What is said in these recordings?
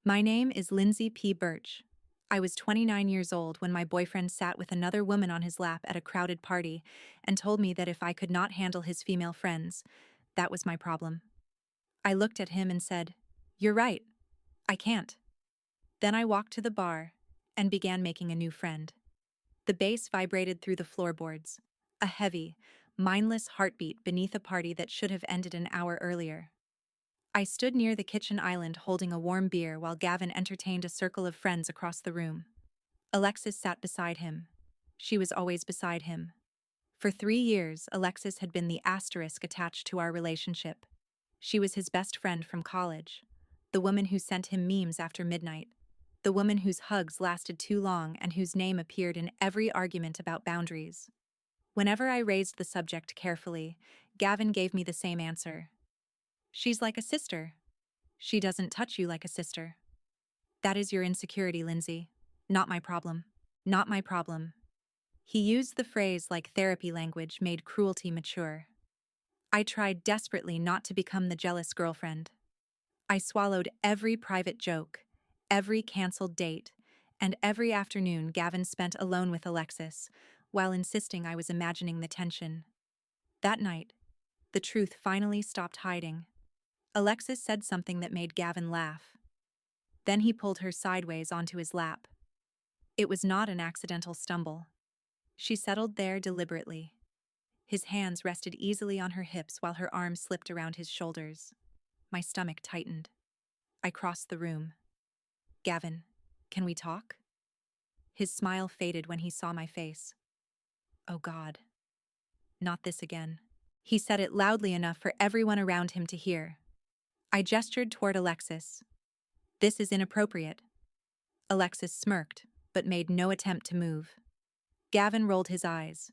My name is Lindsay P. Birch. I was 29 years old when my boyfriend sat with another woman on his lap at a crowded party and told me that if I could not handle his female friends, that was my problem. I looked at him and said, "You're right. I can't." Then I walked to the bar and began making a new friend. The bass vibrated through the floorboards, a heavy, mindless heartbeat beneath a party that should have ended an hour earlier. I stood near the kitchen island holding a warm beer while Gavin entertained a circle of friends across the room. Alexis sat beside him. She was always beside him. For 3 years, Alexis had been the asterisk attached to our relationship. She was his best friend from college, the woman who sent him memes after midnight, the woman whose hugs lasted too long and whose name appeared in every argument about boundaries. Whenever I raised the subject carefully, Gavin gave me the same answer. "She's like a sister. She doesn't touch you like a sister." "That is your insecurity, Lindsay. Not my problem. Not my problem." He used the phrase like therapy language made cruelty mature. I tried desperately not to become the jealous girlfriend. I swallowed every private joke, every canceled date, and every afternoon Gavin spent alone with Alexis, while insisting I was imagining the tension. That night, the truth finally stopped hiding. Alexis said something that made Gavin laugh. Then he pulled her sideways onto his lap. It was not an accidental stumble. She settled there deliberately. His hands rested easily on her hips while her arms slipped around his shoulders. My stomach tightened. I crossed the room. "Gavin, can we talk?" His smile faded when he saw my face. "Oh God. Not this again." He said it loudly enough for everyone around him to hear. I gestured toward Alexis. "This is inappropriate." Alexis smirked, but made no attempt to move. Gavin rolled his eyes.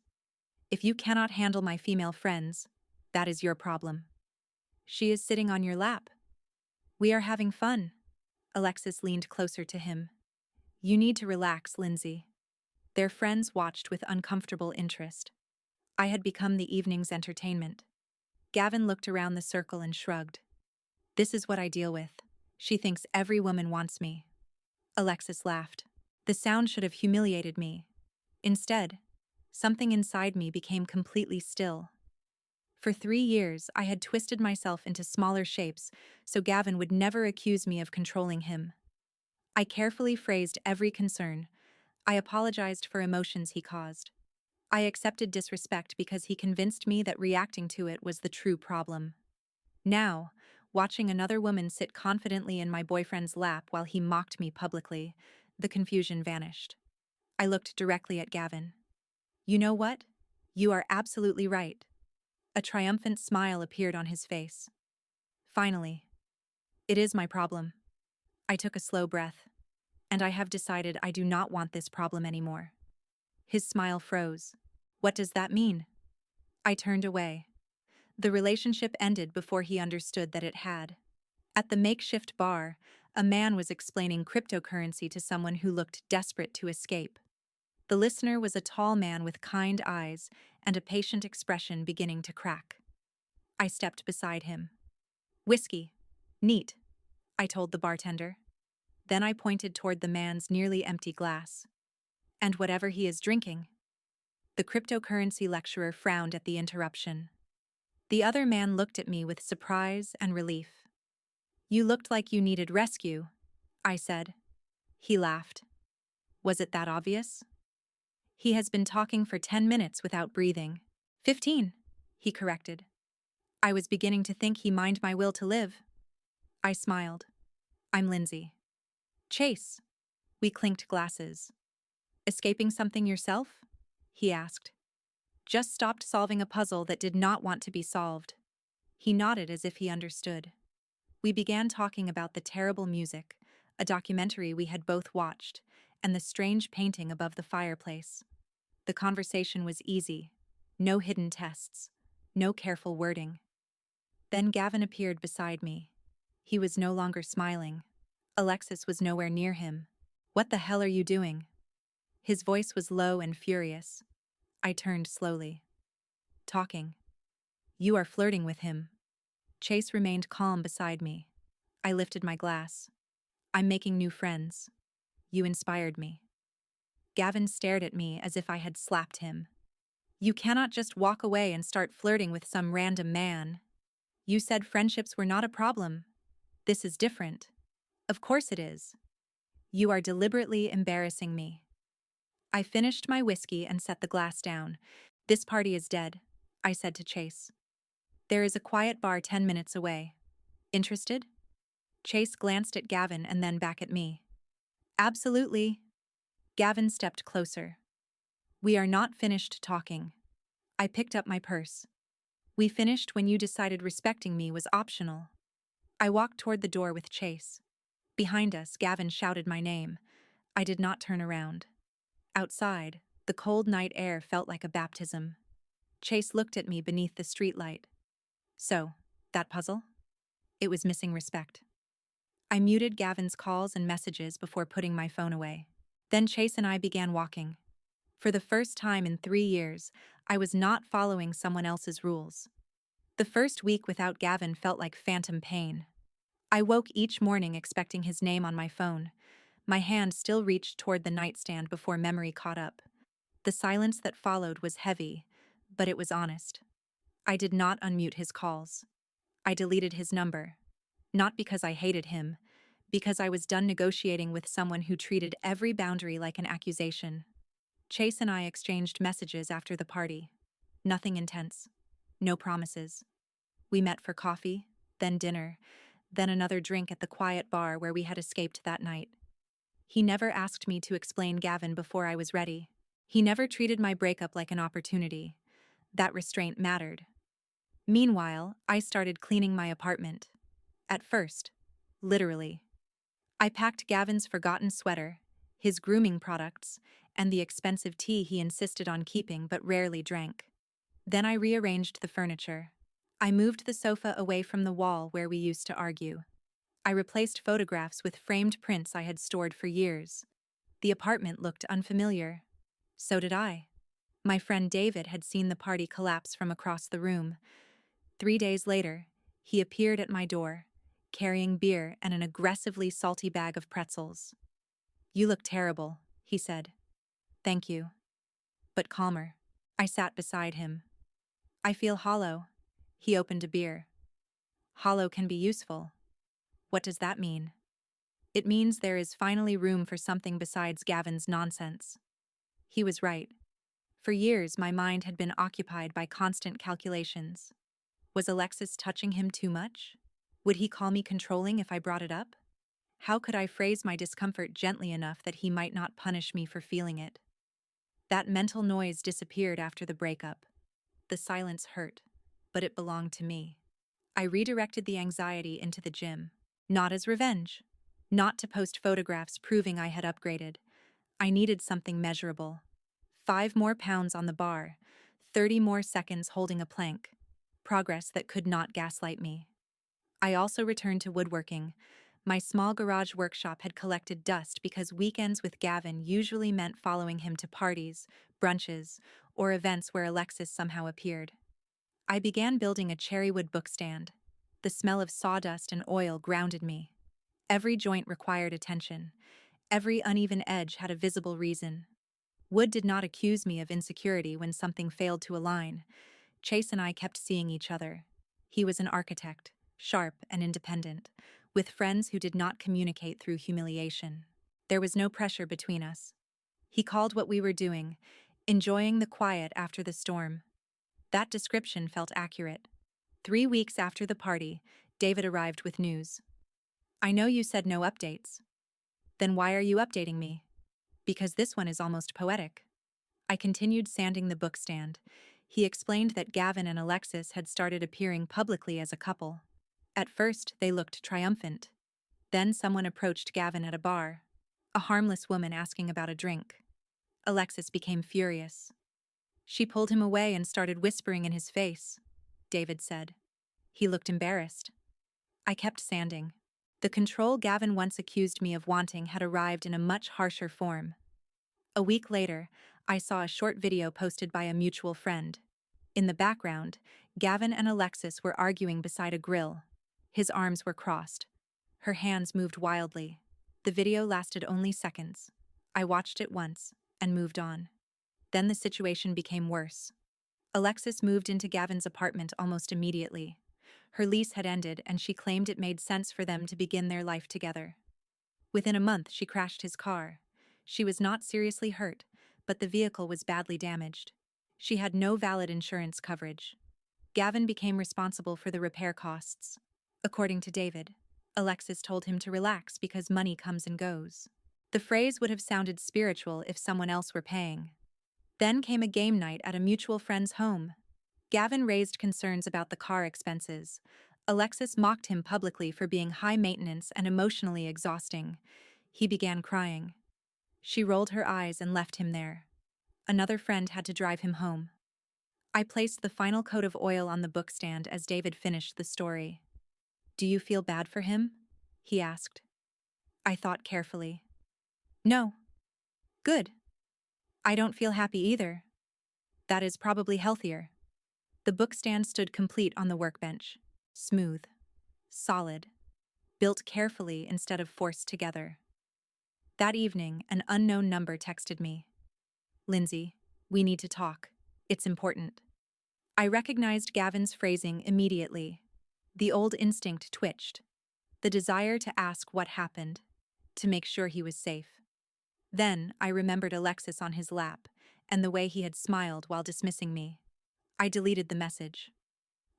"If you cannot handle my female friends, that is your problem." "She is sitting on your lap." "We are having fun." Alexis leaned closer to him. "You need to relax, Lindsay." Their friends watched with uncomfortable interest. I had become the evening's entertainment. Gavin looked around the circle and shrugged. "This is what I deal with. She thinks every woman wants me." Alexis laughed. The sound should have humiliated me. Instead, something inside me became completely still. For 3 years, I had twisted myself into smaller shapes so Gavin would never accuse me of controlling him. I carefully phrased every concern. I apologized for emotions he caused. I accepted disrespect because he convinced me that reacting to it was the true problem. Now, watching another woman sit confidently in my boyfriend's lap while he mocked me publicly, the confusion vanished. I looked directly at Gavin. "You know what? You are absolutely right." A triumphant smile appeared on his face. "Finally. It is my problem." I took a slow breath. "And I have decided I do not want this problem anymore." His smile froze. "What does that mean?" I turned away. The relationship ended before he understood that it had. At the makeshift bar, a man was explaining cryptocurrency to someone who looked desperate to escape. The listener was a tall man with kind eyes and a patient expression beginning to crack. I stepped beside him. "Whiskey. Neat," I told the bartender. Then I pointed toward the man's nearly empty glass. "And whatever he is drinking." The cryptocurrency lecturer frowned at the interruption. The other man looked at me with surprise and relief. "You looked like you needed rescue," I said. He laughed. "Was it that obvious?" "He has been talking for 10 minutes without breathing." 15, he corrected. I was beginning to think he mined my will to live. I smiled. "I'm Lindsay." "Chase." We clinked glasses. "Escaping something yourself?" he asked. "Just stopped solving a puzzle that did not want to be solved." He nodded as if he understood. We began talking about the terrible music, a documentary we had both watched, and the strange painting above the fireplace. The conversation was easy. No hidden tests. No careful wording. Then Gavin appeared beside me. He was no longer smiling. Alexis was nowhere near him. "What the hell are you doing?" His voice was low and furious. I turned slowly. "Talking." "You are flirting with him." Chase remained calm beside me. I lifted my glass. I'm making new friends. You inspired me. Gavin stared at me as if I had slapped him. You cannot just walk away and start flirting with some random man. You said friendships were not a problem. This is different. Of course it is. You are deliberately embarrassing me. I finished my whiskey and set the glass down. This party is dead, I said to Chase. There is a quiet bar 10 minutes away. Interested? Chase glanced at Gavin and then back at me. Absolutely. Gavin stepped closer. We are not finished talking. I picked up my purse. We finished when you decided respecting me was optional. I walked toward the door with Chase. Behind us, Gavin shouted my name. I did not turn around. Outside, the cold night air felt like a baptism. Chase looked at me beneath the streetlight. So, that puzzle? It was missing respect. I muted Gavin's calls and messages before putting my phone away. Then Chase and I began walking. For the first time in 3 years, I was not following someone else's rules. The first week without Gavin felt like phantom pain. I woke each morning expecting his name on my phone. My hand still reached toward the nightstand before memory caught up. The silence that followed was heavy, but it was honest. I did not unmute his calls. I deleted his number. Not because I hated him, because I was done negotiating with someone who treated every boundary like an accusation. Chase and I exchanged messages after the party. Nothing intense. No promises. We met for coffee, then dinner, then another drink at the quiet bar where we had escaped that night. He never asked me to explain Gavin before I was ready. He never treated my breakup like an opportunity. That restraint mattered. Meanwhile, I started cleaning my apartment. At first, literally. I packed Gavin's forgotten sweater, his grooming products, and the expensive tea he insisted on keeping but rarely drank. Then I rearranged the furniture. I moved the sofa away from the wall where we used to argue. I replaced photographs with framed prints I had stored for years. The apartment looked unfamiliar. So did I. My friend David had seen the party collapse from across the room. 3 days later, he appeared at my door, carrying beer and an aggressively salty bag of pretzels. You look terrible, he said. Thank you. But calmer. I sat beside him. I feel hollow. He opened a beer. Hollow can be useful. What does that mean? It means there is finally room for something besides Gavin's nonsense. He was right. For years, my mind had been occupied by constant calculations. Was Alexis touching him too much? Would he call me controlling if I brought it up? How could I phrase my discomfort gently enough that he might not punish me for feeling it? That mental noise disappeared after the breakup. The silence hurt, but it belonged to me. I redirected the anxiety into the gym. Not as revenge. Not to post photographs proving I had upgraded. I needed something measurable. 5 more pounds on the bar, 30 more seconds holding a plank. Progress that could not gaslight me. I also returned to woodworking. My small garage workshop had collected dust because weekends with Gavin usually meant following him to parties, brunches, or events where Alexis somehow appeared. I began building a cherrywood bookstand. The smell of sawdust and oil grounded me. Every joint required attention. Every uneven edge had a visible reason. Wood did not accuse me of insecurity when something failed to align. Chase and I kept seeing each other. He was an architect, sharp and independent, with friends who did not communicate through humiliation. There was no pressure between us. He called what we were doing, enjoying the quiet after the storm. That description felt accurate. 3 weeks after the party, David arrived with news. I know you said no updates. Then why are you updating me? Because this one is almost poetic. I continued sanding the bookstand. He explained that Gavin and Alexis had started appearing publicly as a couple. At first, they looked triumphant. Then someone approached Gavin at a bar. A harmless woman asking about a drink. Alexis became furious. She pulled him away and started whispering in his face, David said. He looked embarrassed. I kept sanding. The control Gavin once accused me of wanting had arrived in a much harsher form. A week later, I saw a short video posted by a mutual friend. In the background, Gavin and Alexis were arguing beside a grill. His arms were crossed. Her hands moved wildly. The video lasted only seconds. I watched it once and moved on. Then the situation became worse. Alexis moved into Gavin's apartment almost immediately. Her lease had ended and she claimed it made sense for them to begin their life together. Within a month, she crashed his car. She was not seriously hurt, but the vehicle was badly damaged. She had no valid insurance coverage. Gavin became responsible for the repair costs. According to David, Alexis told him to relax because money comes and goes. The phrase would have sounded spiritual if someone else were paying. Then came a game night at a mutual friend's home. Gavin raised concerns about the car expenses. Alexis mocked him publicly for being high maintenance and emotionally exhausting. He began crying. She rolled her eyes and left him there. Another friend had to drive him home. I placed the final coat of oil on the bookstand as David finished the story. "Do you feel bad for him?" he asked. I thought carefully. "No." "Good. I don't feel happy either." "That is probably healthier." The bookstand stood complete on the workbench. Smooth. Solid. Built carefully instead of forced together. That evening, an unknown number texted me. "Lindsay, we need to talk. It's important." I recognized Gavin's phrasing immediately. The old instinct twitched. The desire to ask what happened, to make sure he was safe. Then I remembered Alexis on his lap, and the way he had smiled while dismissing me. I deleted the message.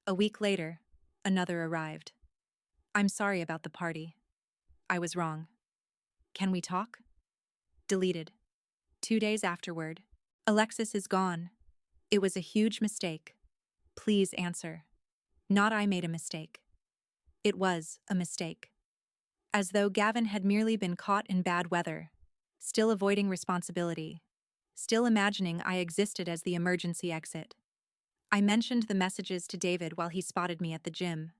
A week later, another arrived. "I'm sorry about the party. I was wrong. Can we talk?" Deleted. 2 days afterward, "Alexis is gone. It was a huge mistake. Please answer." Not I made a mistake. It was a mistake. As though Gavin had merely been caught in bad weather, still avoiding responsibility, still imagining I existed as the emergency exit. I mentioned the messages to David while he spotted me at the gym.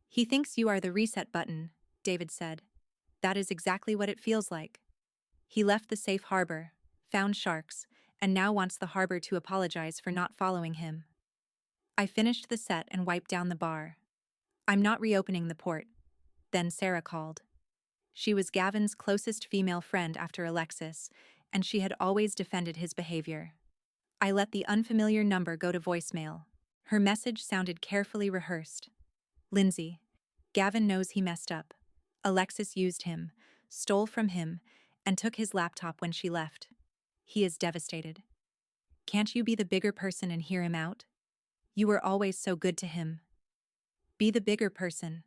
"He thinks you are the reset button," David said. "That is exactly what it feels like. He left the safe harbor, found sharks, and now wants the harbor to apologize for not following him." I finished the set and wiped down the bar. "I'm not reopening the port." Then Sarah called. She was Gavin's closest female friend after Alexis, and she had always defended his behavior. I let the unfamiliar number go to voicemail. Her message sounded carefully rehearsed. "Lindsay, Gavin knows he messed up. Alexis used him, stole from him, and took his laptop when she left. He is devastated. Can't you be the bigger person and hear him out? You were always so good to him. Be the bigger person."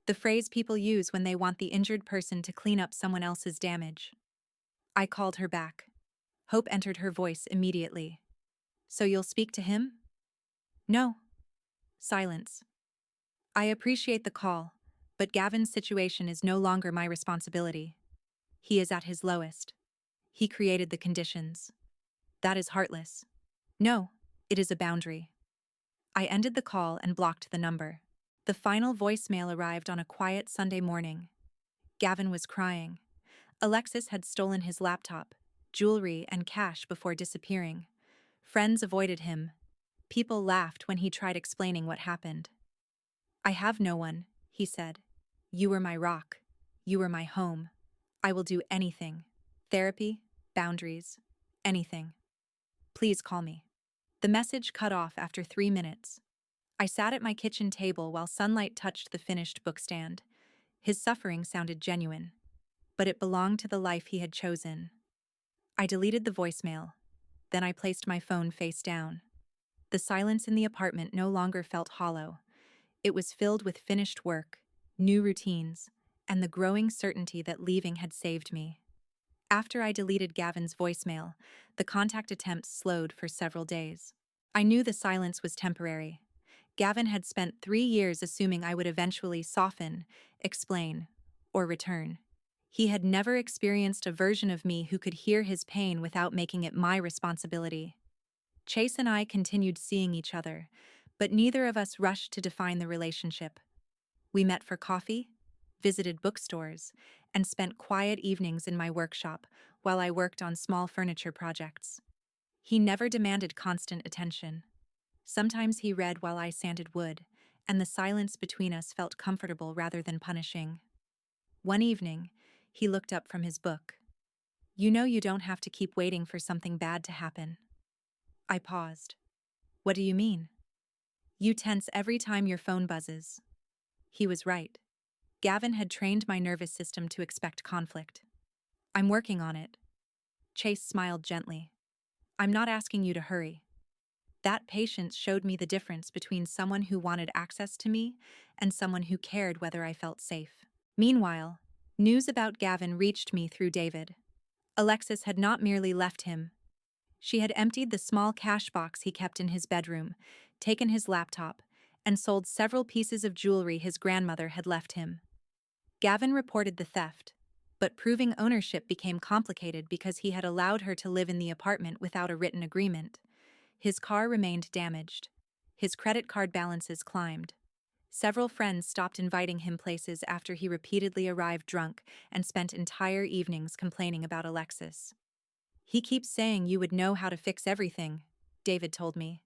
The phrase people use when they want the injured person to clean up someone else's damage. I called her back. Hope entered her voice immediately. "So you'll speak to him?" "No." Silence. "I appreciate the call, but Gavin's situation is no longer my responsibility. He is at his lowest. He created the conditions. That is heartless. No, it is a boundary." I ended the call and blocked the number. The final voicemail arrived on a quiet Sunday morning. Gavin was crying. Alexis had stolen his laptop, jewelry, and cash before disappearing. Friends avoided him. People laughed when he tried explaining what happened. "I have no one," he said. "You were my rock. You were my home. I will do anything. Therapy, boundaries, anything. Please call me." The message cut off after 3 minutes. I sat at my kitchen table while sunlight touched the finished bookstand. His suffering sounded genuine, but it belonged to the life he had chosen. I deleted the voicemail. Then I placed my phone face down. The silence in the apartment no longer felt hollow. It was filled with finished work, new routines, and the growing certainty that leaving had saved me. After I deleted Gavin's voicemail, the contact attempts slowed for several days. I knew the silence was temporary. Gavin had spent 3 years assuming I would eventually soften, explain, or return. He had never experienced a version of me who could hear his pain without making it my responsibility. Chase and I continued seeing each other, but neither of us rushed to define the relationship. We met for coffee, visited bookstores, and spent quiet evenings in my workshop while I worked on small furniture projects. He never demanded constant attention. Sometimes he read while I sanded wood, and the silence between us felt comfortable rather than punishing. One evening, He looked up from his book. You know you don't have to keep waiting for something bad to happen. I paused. What do you mean? You tense every time your phone buzzes. He was right. Gavin had trained my nervous system to expect conflict. I'm working on it. Chase smiled gently. I'm not asking you to hurry. That patience showed me the difference between someone who wanted access to me and someone who cared whether I felt safe. Meanwhile, news about Gavin reached me through David. Alexis had not merely left him. She had emptied the small cash box he kept in his bedroom, taken his laptop, and sold several pieces of jewelry his grandmother had left him. Gavin reported the theft, but proving ownership became complicated because he had allowed her to live in the apartment without a written agreement. His car remained damaged. His credit card balances climbed. Several friends stopped inviting him places after he repeatedly arrived drunk and spent entire evenings complaining about Alexis. He keeps saying you would know how to fix everything, David told me.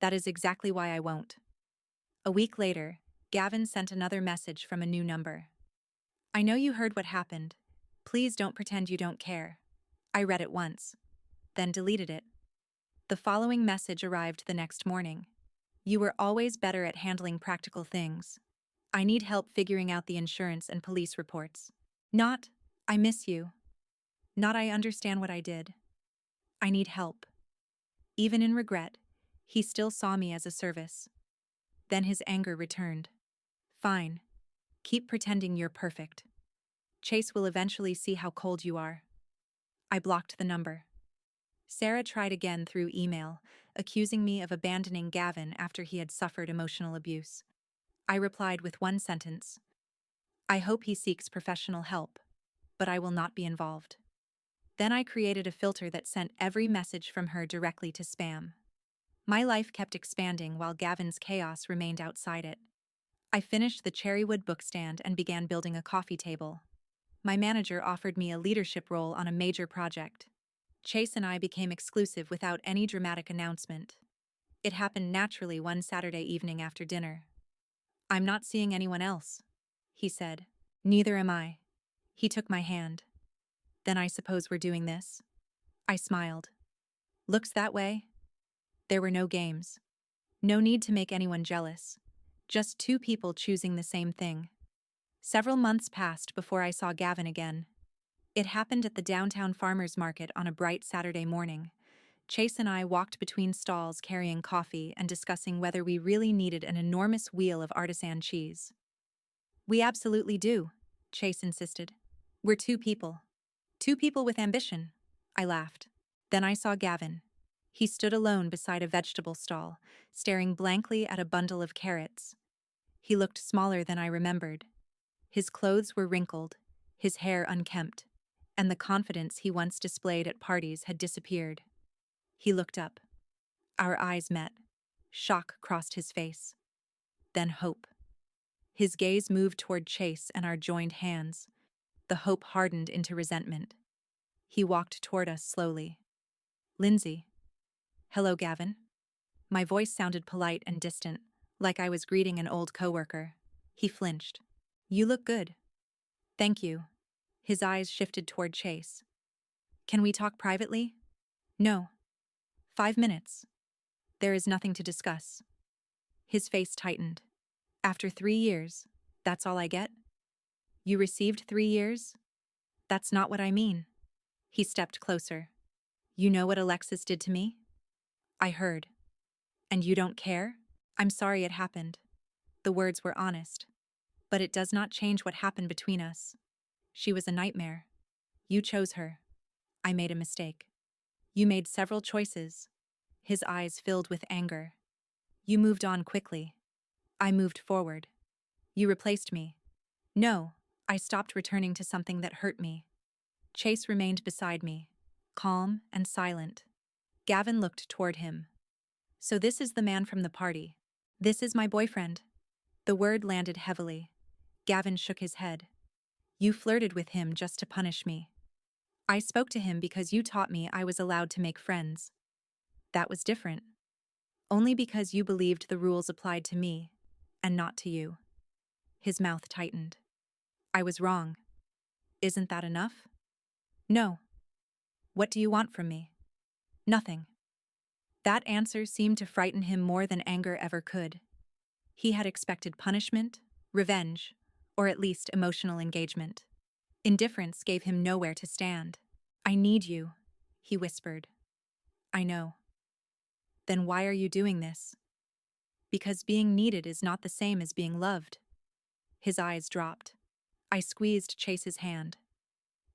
That is exactly why I won't. A week later, Gavin sent another message from a new number. I know you heard what happened. Please don't pretend you don't care. I read it once, then deleted it. The following message arrived the next morning. You were always better at handling practical things. I need help figuring out the insurance and police reports. Not, I miss you. Not, I understand what I did. I need help. Even in regret, he still saw me as a service. Then his anger returned. Fine. Keep pretending you're perfect. Chase will eventually see how cold you are. I blocked the number. Sarah tried again through email, accusing me of abandoning Gavin after he had suffered emotional abuse. I replied with one sentence. I hope he seeks professional help, but I will not be involved. Then I created a filter that sent every message from her directly to spam. My life kept expanding while Gavin's chaos remained outside it. I finished the cherrywood bookstand and began building a coffee table. My manager offered me a leadership role on a major project. Chase and I became exclusive without any dramatic announcement. It happened naturally one Saturday evening after dinner. I'm not seeing anyone else, he said. Neither am I. He took my hand. Then I suppose we're doing this? I smiled. Looks that way. There were no games. No need to make anyone jealous. Just two people choosing the same thing. Several months passed before I saw Gavin again. It happened at the downtown farmers market on a bright Saturday morning. Chase and I walked between stalls carrying coffee and discussing whether we really needed an enormous wheel of artisan cheese. We absolutely do, Chase insisted. We're two people. Two people with ambition, I laughed. Then I saw Gavin. He stood alone beside a vegetable stall, staring blankly at a bundle of carrots. He looked smaller than I remembered. His clothes were wrinkled, his hair unkempt, and the confidence he once displayed at parties had disappeared. He looked up. Our eyes met. Shock crossed his face. Then hope. His gaze moved toward Chase and our joined hands. The hope hardened into resentment. He walked toward us slowly. Lindsay. Hello, Gavin. My voice sounded polite and distant, like I was greeting an old coworker. He flinched. You look good. Thank you. His eyes shifted toward Chase. Can we talk privately? No. 5 minutes. There is nothing to discuss. His face tightened. After 3 years, that's all I get? You received 3 years? That's not what I mean. He stepped closer. You know what Alexis did to me? I heard. And you don't care? I'm sorry it happened. The words were honest. But it does not change what happened between us. She was a nightmare. You chose her. I made a mistake. You made several choices. His eyes filled with anger. You moved on quickly. I moved forward. You replaced me. No, I stopped returning to something that hurt me. Chase remained beside me, calm and silent. Gavin looked toward him. So this is the man from the party. This is my boyfriend. The word landed heavily. Gavin shook his head. You flirted with him just to punish me. I spoke to him because you taught me I was allowed to make friends. That was different. Only because you believed the rules applied to me, and not to you. His mouth tightened. I was wrong. Isn't that enough? No. What do you want from me? Nothing. That answer seemed to frighten him more than anger ever could. He had expected punishment, revenge, or at least emotional engagement. Indifference gave him nowhere to stand. I need you, he whispered. I know. Then why are you doing this? Because being needed is not the same as being loved. His eyes dropped. I squeezed Chase's hand.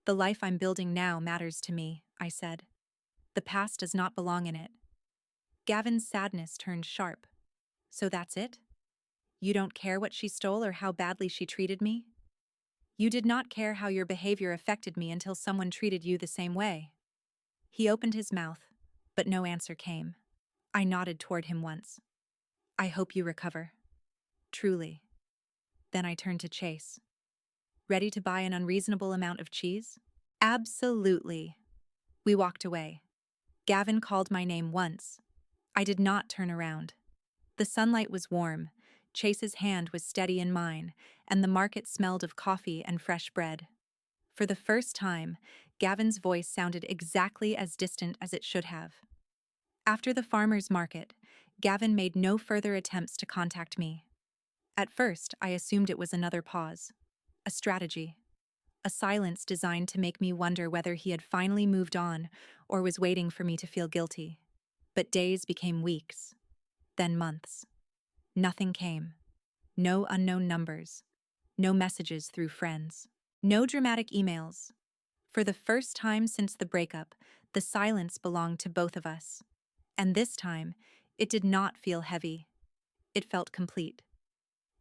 The life I'm building now matters to me, I said. The past does not belong in it. Gavin's sadness turned sharp. So that's it? You don't care what she stole or how badly she treated me? You did not care how your behavior affected me until someone treated you the same way. He opened his mouth, but no answer came. I nodded toward him once. I hope you recover. Truly. Then I turned to Chase. Ready to buy an unreasonable amount of cheese? Absolutely. We walked away. Gavin called my name once. I did not turn around. The sunlight was warm, Chase's hand was steady in mine, and the market smelled of coffee and fresh bread. For the first time, Gavin's voice sounded exactly as distant as it should have. After the farmer's market, Gavin made no further attempts to contact me. At first, I assumed it was another pause. A strategy. A silence designed to make me wonder whether he had finally moved on or was waiting for me to feel guilty. But days became weeks, then months. Nothing came. No unknown numbers. No messages through friends. No dramatic emails. For the first time since the breakup, the silence belonged to both of us. And this time, it did not feel heavy. It felt complete.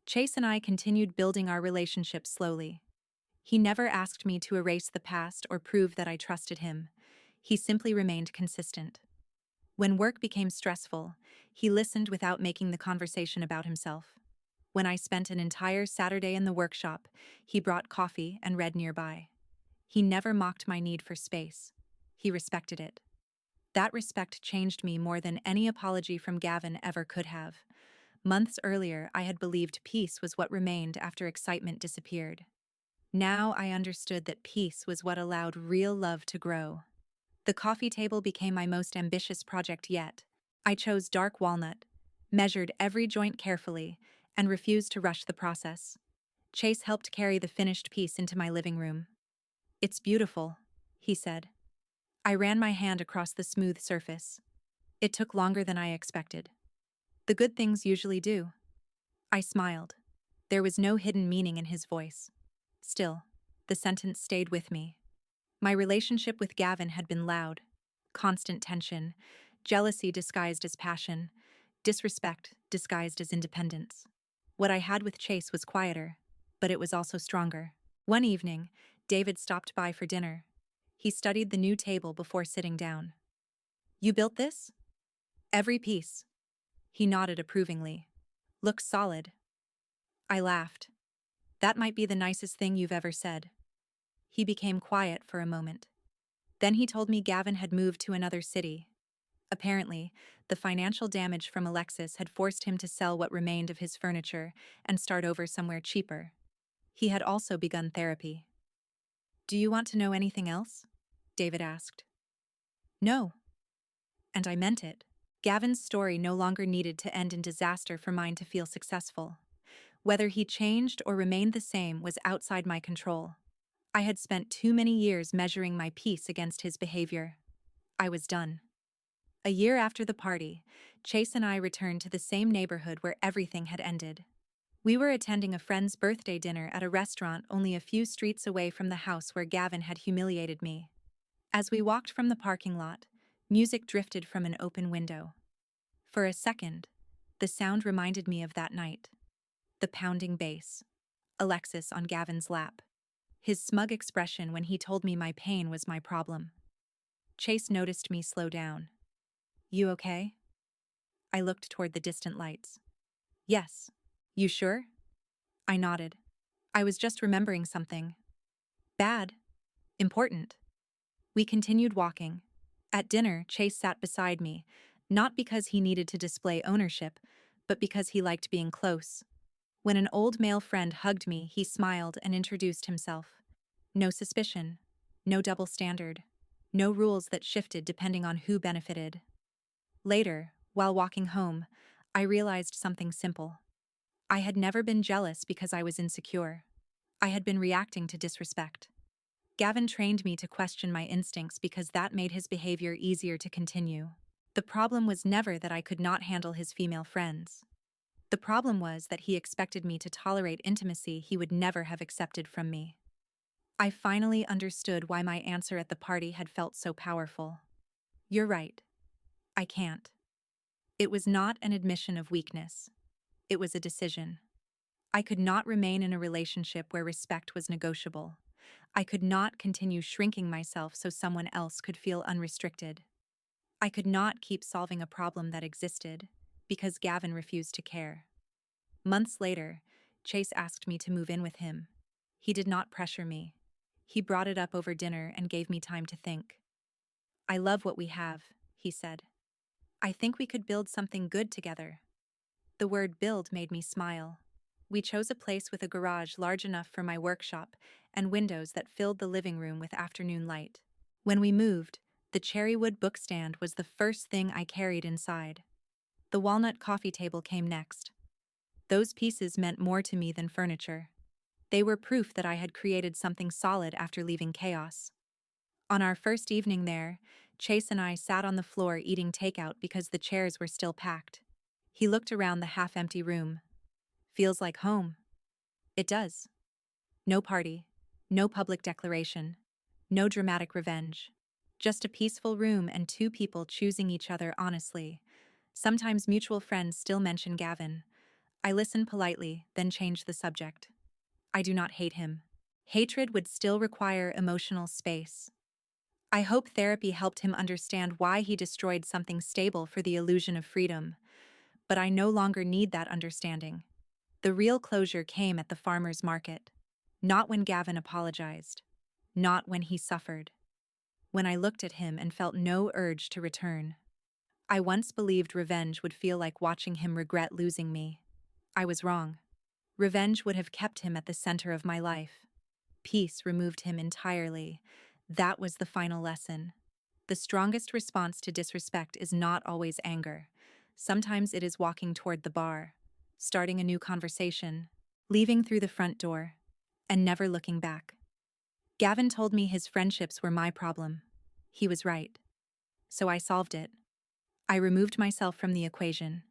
Chase and I continued building our relationship slowly. He never asked me to erase the past or prove that I trusted him. He simply remained consistent. When work became stressful, he listened without making the conversation about himself. When I spent an entire Saturday in the workshop, he brought coffee and read nearby. He never mocked my need for space. He respected it. That respect changed me more than any apology from Gavin ever could have. Months earlier, I had believed peace was what remained after excitement disappeared. Now I understood that peace was what allowed real love to grow. The coffee table became my most ambitious project yet. I chose dark walnut, measured every joint carefully, and refused to rush the process. Chase helped carry the finished piece into my living room. It's beautiful, he said. I ran my hand across the smooth surface. It took longer than I expected. The good things usually do. I smiled. There was no hidden meaning in his voice. Still, the sentence stayed with me. My relationship with Gavin had been loud. Constant tension, jealousy disguised as passion, disrespect disguised as independence. What I had with Chase was quieter, but it was also stronger. One evening, David stopped by for dinner. He studied the new table before sitting down. You built this? Every piece. He nodded approvingly. Looks solid. I laughed. That might be the nicest thing you've ever said. He became quiet for a moment. Then he told me Gavin had moved to another city. Apparently, the financial damage from Alexis had forced him to sell what remained of his furniture and start over somewhere cheaper. He had also begun therapy. Do you want to know anything else? David asked. No. And I meant it. Gavin's story no longer needed to end in disaster for mine to feel successful. Whether he changed or remained the same was outside my control. I had spent too many years measuring my peace against his behavior. I was done. A year after the party, Chase and I returned to the same neighborhood where everything had ended. We were attending a friend's birthday dinner at a restaurant only a few streets away from the house where Gavin had humiliated me. As we walked from the parking lot, music drifted from an open window. For a second, the sound reminded me of that night. The pounding bass. Alexis on Gavin's lap. His smug expression when he told me my pain was my problem. Chase noticed me slow down. You okay? I looked toward the distant lights. Yes. You sure? I nodded. I was just remembering something. Bad. Important. We continued walking. At dinner, Chase sat beside me, not because he needed to display ownership, but because he liked being close. When an old male friend hugged me, he smiled and introduced himself. No suspicion. No double standard. No rules that shifted depending on who benefited. Later, while walking home, I realized something simple. I had never been jealous because I was insecure. I had been reacting to disrespect. Gavin trained me to question my instincts because that made his behavior easier to continue. The problem was never that I could not handle his female friends. The problem was that he expected me to tolerate intimacy he would never have accepted from me. I finally understood why my answer at the party had felt so powerful. You're right. I can't. It was not an admission of weakness. It was a decision. I could not remain in a relationship where respect was negotiable. I could not continue shrinking myself so someone else could feel unrestricted. I could not keep solving a problem that existed because Gavin refused to care. Months later, Chase asked me to move in with him. He did not pressure me. He brought it up over dinner and gave me time to think. I love what we have, he said. I think we could build something good together. The word build made me smile. We chose a place with a garage large enough for my workshop and windows that filled the living room with afternoon light. When we moved, the cherrywood bookstand was the first thing I carried inside. The walnut coffee table came next. Those pieces meant more to me than furniture. They were proof that I had created something solid after leaving chaos. On our first evening there, Chase and I sat on the floor eating takeout because the chairs were still packed. He looked around the half-empty room. Feels like home. It does. No party. No public declaration. No dramatic revenge. Just a peaceful room and two people choosing each other honestly. Sometimes mutual friends still mention Gavin. I listen politely, then change the subject. I do not hate him. Hatred would still require emotional space. I hope therapy helped him understand why he destroyed something stable for the illusion of freedom. But I no longer need that understanding. The real closure came at the farmer's market. Not when Gavin apologized. Not when he suffered. When I looked at him and felt no urge to return. I once believed revenge would feel like watching him regret losing me. I was wrong. Revenge would have kept him at the center of my life. Peace removed him entirely. That was the final lesson. The strongest response to disrespect is not always anger. Sometimes it is walking toward the bar, starting a new conversation, leaving through the front door, and never looking back. Gavin told me his friendships were my problem. He was right. So I solved it. I removed myself from the equation.